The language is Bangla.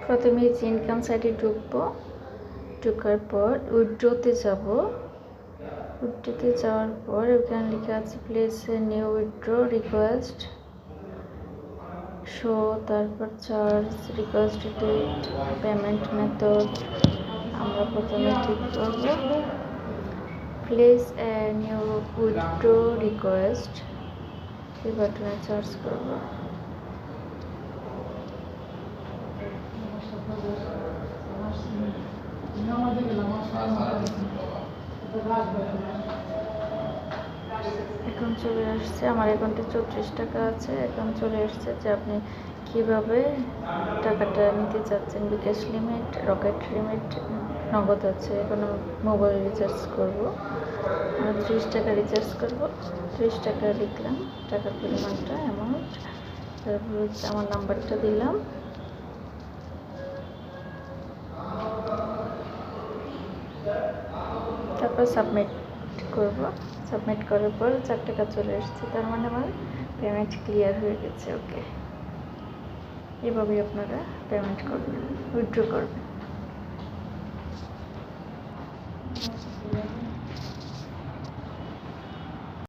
প্রথমে ইনকাম সাইটে ঢুকবো, ঢোকার পর উইথড্রোতে যাব। উইথড্রোতে যাওয়ার পর ওখানে লেখা আছে place a new withdraw request show, তারপর charge, request date, payment method. আমরা প্রথমে ক্লিক করব place a new withdraw request, এই বাটনে চার্জ করব। এখন চলে আসছে, আমার অ্যাকাউন্টে 34 টাকা আছে। এখন চলে আসছে যে আপনি কিভাবে টাকাটা নিতে চাচ্ছেন, বিকাশ লিমিট, রকেট লিমিট, নগদ আছে। এখন মোবাইল রিচার্জ করব, 30 টাকা রিচার্জ করব। 30 টাকা লিখলাম টাকার পরিমাণটা, অ্যামাউন্ট, তারপর হচ্ছে আমার নাম্বারটা দিলাম। তারপর সাবমিট করব। সাবমিট করার পর 4 টাকা চলে এসেছে, তার মানে আমার পেমেন্ট ক্লিয়ার হয়ে গেছে। ওকে, এভাবেই আপনারা পেমেন্ট করবেন, উইথড্র করবেন।